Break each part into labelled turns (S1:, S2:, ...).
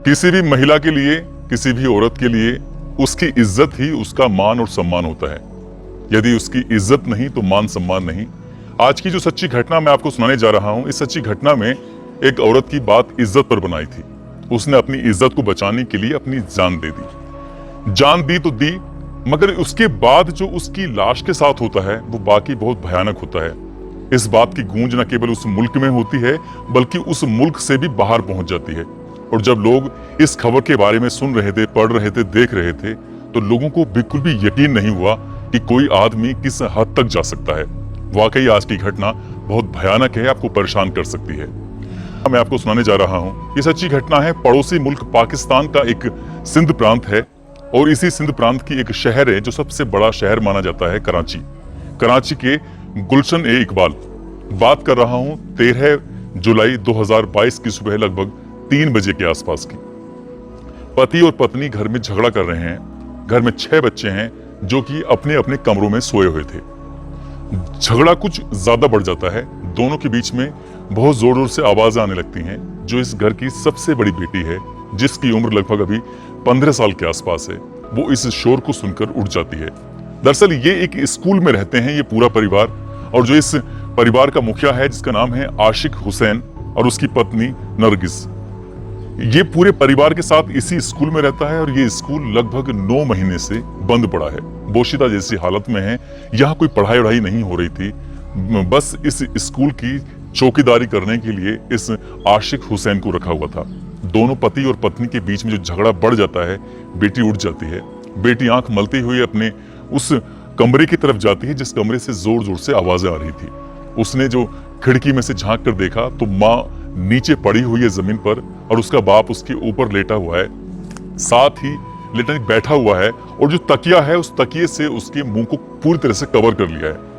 S1: किसी भी महिला के लिए, किसी भी औरत के लिए उसकी इज्जत ही उसका मान और सम्मान होता है। यदि उसकी इज्जत नहीं तो मान सम्मान नहीं। आज की जो सच्ची घटना मैं आपको सुनाने जा रहा हूं, इस सच्ची घटना में एक औरत की बात इज्जत पर बनाई थी। उसने अपनी इज्जत को बचाने के लिए अपनी जान दे दी। जान दी तो दी, मगर उसके बाद जो उसकी लाश के साथ होता है वो बाकी बहुत भयानक होता है। इस बात की गूंज न केवल उस मुल्क में होती है बल्कि उस मुल्क से भी बाहर पहुंच जाती है। और जब लोग इस खबर के बारे में सुन रहे थे, पढ़ रहे थे, देख रहे थे, तो लोगों को बिल्कुल भी यकीन नहीं हुआ कि कोई आदमी किस हद तक जा सकता है। वाकई आज की घटना बहुत भयानक है, आपको परेशान कर सकती है। मैं आपको सुनाने जा रहा हूं, ये सच्ची घटना है। पड़ोसी मुल्क पाकिस्तान का एक सिंध प्रांत है और इसी सिंध प्रांत की एक शहर है जो सबसे बड़ा शहर माना जाता है, कराची। कराची के गुलशन ए इकबाल बात कर रहा हूं 13 जुलाई 2022 की सुबह लगभग 3 बजे के आसपास की। पति और पत्नी घर में झगड़ा कर रहे हैं। घर में 6 बच्चे हैं जो कि अपने अपने कमरों में सोए हुए थे। झगड़ा कुछ ज्यादा बढ़ जाता है। दोनों के बीच में बहुत जोर जोर से आवाजें आने लगती हैं। जो इस घर की सबसे बड़ी बेटी है, जिसकी उम्र लगभग अभी 15 साल के आसपास है, वो इस शोर को सुनकर उठ जाती है। दरअसल ये एक स्कूल में रहते हैं ये पूरा परिवार, और जो इस परिवार का मुखिया है जिसका नाम है आशिक हुसैन और उसकी पत्नी नरगिस, ये पूरे परिवार के साथ इसी स्कूल में रहता है। और ये स्कूल लगभग 9 महीने से बंद पड़ा है, बोशीदा जैसी हालत में है। यहाँ कोई पढ़ाई वढ़ाई नहीं हो रही थी, बस इस स्कूल की चौकीदारी करने के लिए इस आशिक हुसैन को रखा हुआ था। दोनों पति और पत्नी के बीच में जो झगड़ा बढ़ जाता है, बेटी उठ जाती है। बेटी आंख मलते हुए अपने उस कमरे की तरफ जाती है जिस कमरे से जोर जोर से आवाजें आ रही थी। उसने जो खिड़की में से झांक कर देखा तो माँ नीचे पड़ी हुई है जमीन पर और उसका बाप उसके ऊपर लेटा हुआ है, साथ ही लेटा बैठा हुआ है, और जो तकिया है उस तकिए से उसके मुंह को पूरी तरह से कवर कर लिया है।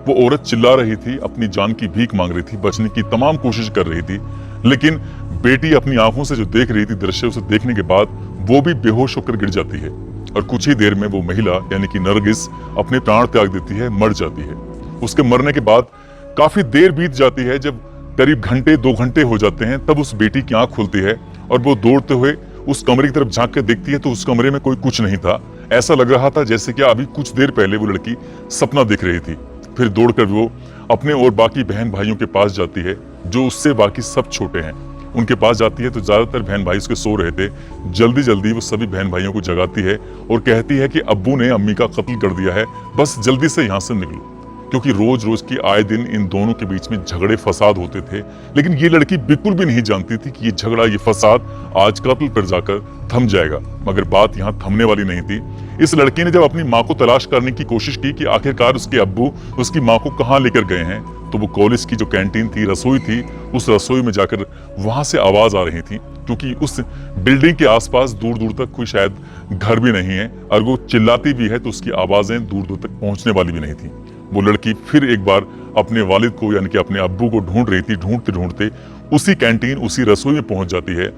S1: वो औरत चिल्ला रही थी, अपनी जान की भीख मांग रही थी, बचने की तमाम कोशिश कर रही थी, लेकिन बेटी अपनी आंखों से जो देख रही थी दृश्य, उसे देखने के बाद वो भी बेहोश होकर गिर जाती है। और कुछ ही देर में वो महिला यानी कि नरगिस अपने प्राण त्याग देती है, मर जाती है। उसके मरने के बाद काफी देर बीत जाती है। जब करीब घंटे 2 घंटे हो जाते हैं तब उस बेटी की आंख खुलती है और वो दौड़ते हुए उस कमरे की तरफ झांक कर देखती है तो उस कमरे में कोई कुछ नहीं था। ऐसा लग रहा था जैसे कि अभी कुछ देर पहले वो लड़की सपना देख रही थी। फिर दौड़कर वो अपने और बाकी बहन भाइयों के पास जाती है जो उससे बाकी सब छोटे हैं। उनके पास जाती है तो ज्यादातर बहन भाई उसके सो रहे थे। जल्दी जल्दी वो सभी बहन भाइयों को जगाती है और कहती है कि अब्बू ने अम्मी का कत्ल कर दिया है, बस जल्दी से यहाँ से निकलो। क्योंकि रोज रोज की आए दिन इन दोनों के बीच में झगड़े फसाद होते थे, लेकिन ये लड़की बिल्कुल भी नहीं जानती थी कि ये झगड़ा, ये फसाद आज कत्ल पर जाकर थम जाएगा। मगर बात यहाँ थमने वाली नहीं थी। इस लड़की ने जब अपनी माँ को तलाश करने की कोशिश की कि आखिरकार उसके अब्बू उसकी माँ को कहाँ लेकर गए हैं, तो वो कॉलेज की जो कैंटीन थी, रसोई थी, उस रसोई में जाकर वहां से आवाज आ रही थी। क्योंकि उस बिल्डिंग के आसपास दूर दूर तक कोई शायद घर भी नहीं है, और वो चिल्लाती भी है तो उसकी आवाजें दूर दूर तक पहुंचने वाली भी नहीं थी। वो लड़की फिर एक बार अपने वालिद को यानी कि अपने अब्बू को ढूंढ रही थी। ढूंढते ढूंढते उसी कैंटीन, उसी रसोई में पहुंच जाती है।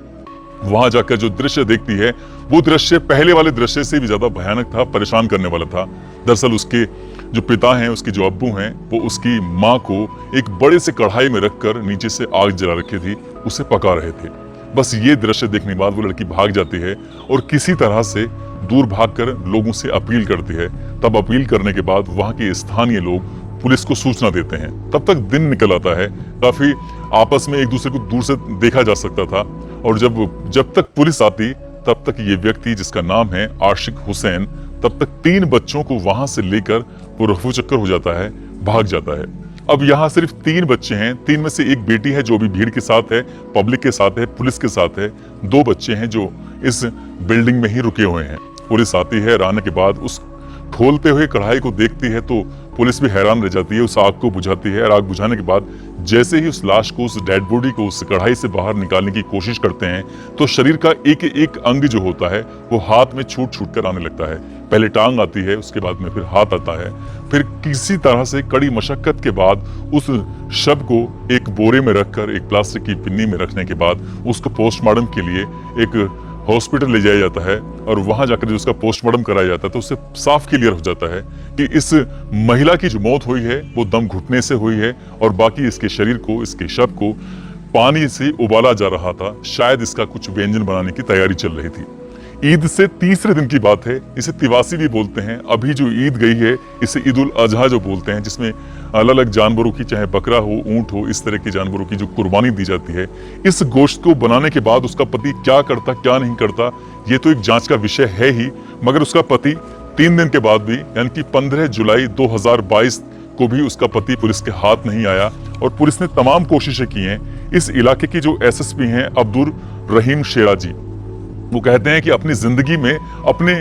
S1: वहां जाकर जो दृश्य देखती है वो दृश्य पहले वाले दृश्य से भी ज्यादा भयानक था, परेशान करने वाला था। दरअसल उसके जो पिता हैं, उसके जो अब्बू हैं, वो उसकी माँ को एक बड़े से कढ़ाई में रखकर नीचे से आग जला रखी थी, उसे पका रहे थे। बस ये दृश्य देखने के बाद वो लड़की भाग जाती है और किसी तरह से दूर भागकर लोगों से अपील करती है। तब अपील करने के बाद वहां के स्थानीय लोग पुलिस को सूचना देते हैं। तब तक दिन निकल आता है, काफी आपस में एक दूसरे को दूर से देखा जा सकता था। और जब तक पुलिस आती तब तक ये व्यक्ति जिसका नाम है आशिक हुसैन, तब तक 3 बच्चों को वहां से लेकर वो रफू चक्कर हो जाता है, भाग जाता है। अब यहाँ सिर्फ 3 बच्चे हैं। 3 में से एक बेटी है जो भी भीड़ के साथ है, पब्लिक के साथ है, पुलिस के साथ है। 2 बच्चे हैं जो इस बिल्डिंग में ही रुके हुए हैं। पुलिस आती है, आने के बाद उस खोलते हुए कढ़ाई को देखती है तो पुलिस भी हैरान रह जाती है। उस आग को बुझाती है और आग बुझाने के बाद जैसे ही उस लाश को, उस डेड बॉडी को उस कढ़ाई से बाहर निकालने की कोशिश करते हैं तो शरीर का एक एक अंग जो होता है वो हाथ में छूट छूट कर आने लगता है। पहले टांग आती है, उसके बाद में फिर हाथ आता है। फिर किसी तरह से कड़ी मशक्कत के बाद उस शव को एक बोरे में रखकर, एक प्लास्टिक की पिन्नी में रखने के बाद उसको पोस्टमार्टम के लिए एक हॉस्पिटल ले जाया जाता है। और वहां जाकर जो उसका पोस्टमार्टम कराया जाता है तो उससे साफ क्लियर हो जाता है कि इस महिला की जो मौत हुई है वो दम घुटने से हुई है और बाकी इसके शरीर को, इसके शव को पानी से उबाला जा रहा था। शायद इसका कुछ व्यंजन बनाने की तैयारी चल रही थी। ईद से तीसरे दिन की बात है। इसे तिवासी भी बोलते हैं। अभी जो ईद गई है इसे ईद उल अजहा जो बोलते हैं, जिसमें अलग अलग जानवरों की, चाहे बकरा हो, ऊंट हो, इस तरह के जानवरों की जो कुर्बानी दी जाती है। इस गोश्त को बनाने के बाद उसका पति क्या करता क्या नहीं करता, ये तो एक जांच का विषय है ही। मगर उसका पति 3 दिन के बाद भी, यानी कि 15 जुलाई 2022 को भी उसका पति पुलिस के हाथ नहीं आया। और पुलिस ने तमाम कोशिशें की हैं। इस इलाके की जो एसएसपी हैं अब्दुल रहीम शेरा जी, वो कहते हैं कि अपनी जिंदगी में, अपने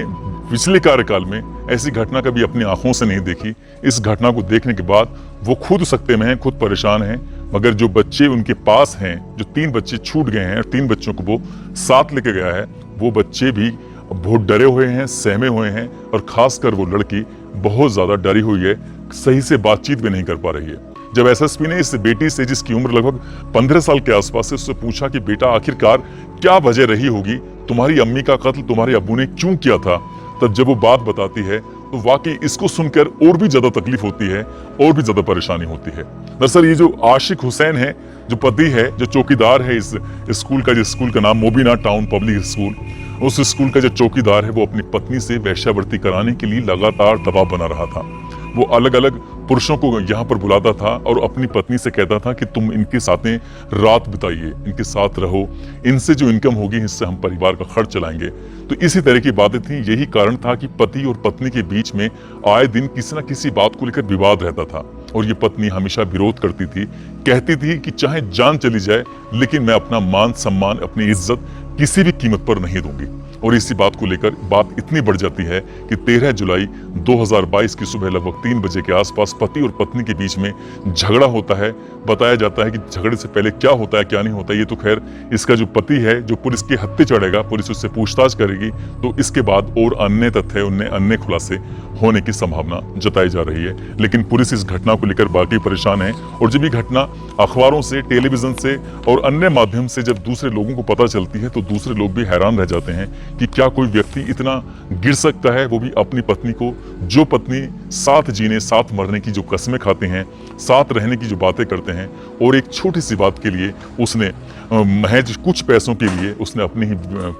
S1: पिछले कार्यकाल में ऐसी घटना कभी अपनी आंखों से नहीं देखी। इस घटना को देखने के बाद वो खुद सकते में हैं, खुद परेशान हैं। मगर जो बच्चे उनके पास हैं, जो 3 बच्चे छूट गए हैं और 3 बच्चों को वो साथ लेके गया है, वो बच्चे भी बहुत डरे हुए हैं, सहमे हुए हैं। और खासकर वो लड़की बहुत ज्यादा डरी हुई है, सही से बातचीत भी नहीं कर पा रही है। जब एसएसपी ने इस बेटी से, जिसकी उम्र लगभग 15 साल के आसपास है, उससे पूछा कि बेटा आखिरकार क्या वजह रही होगी, तुम्हारी अम्मी का कत्ल तुम्हारे अब्बू ने क्यों किया था, तब जब वो बात बताती है तो वाकई इसको सुनकर और भी ज्यादा तकलीफ होती है और भी ज्यादा परेशानी होती है। दरअसल ये जो आशिक हुसैन है, जो पति है, जो चौकीदार है इस स्कूल का, जिस स्कूल का नाम मोबिना टाउन पब्लिक स्कूल, उस स्कूल का जो चौकीदार है, वो अपनी पत्नी से वेश्यावृत्ति कराने के लिए लगातार दबाव बना रहा था। वो अलग अलग पुरुषों को यहाँ पर बुलाता था और अपनी पत्नी से कहता था कि तुम इनके साथ रात बिताइए, इनके साथ रहो, इनसे जो इनकम होगी इससे हम परिवार का खर्च चलाएंगे। तो इसी तरह की बातें थी। यही कारण था कि पति और पत्नी के बीच में आए दिन किसी न किसी बात को लेकर विवाद रहता था। और ये पत्नी हमेशा विरोध करती थी, कहती थी कि चाहे जान चली जाए लेकिन मैं अपना मान सम्मान, अपनी इज्जत किसी भी कीमत पर नहीं दूंगी। और इसी बात को लेकर बात इतनी बढ़ जाती है कि 13 जुलाई 2022 की सुबह लगभग 3 बजे के आसपास पति और पत्नी के बीच में झगड़ा होता है। बताया जाता है कि झगड़े से पहले क्या होता है क्या नहीं होता, ये तो खैर इसका जो पति है, जो पुलिस के हत्थे चढ़ेगा, पुलिस उससे पूछताछ करेगी, तो इसके बाद और अन्य तथ्य, उनने अन्य खुलासे होने की संभावना जताई जा रही है। लेकिन पुलिस इस घटना को लेकर बाकी परेशान है। और जब ये घटना अखबारों से, टेलीविजन से और अन्य माध्यम से जब दूसरे लोगों को पता चलती है, तो दूसरे लोग भी हैरान रह जाते हैं कि क्या कोई व्यक्ति इतना गिर सकता है, वो भी अपनी पत्नी को, जो पत्नी साथ जीने, साथ मरने की जो कस्में खाते हैं, साथ रहने की जो बातें करते हैं, और एक छोटी सी बात के लिए उसने महज कुछ पैसों के लिए उसने अपनी ही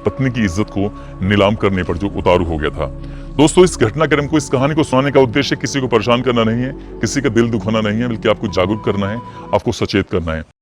S1: पत्नी की इज्जत को नीलाम करने पर जो उतारू हो गया था। दोस्तों, इस घटनाक्रम को, इस कहानी को सुनाने का उद्देश्य किसी को परेशान करना नहीं है, किसी का दिल दुखाना नहीं है, बल्कि आपको जागरूक करना है, आपको सचेत करना है।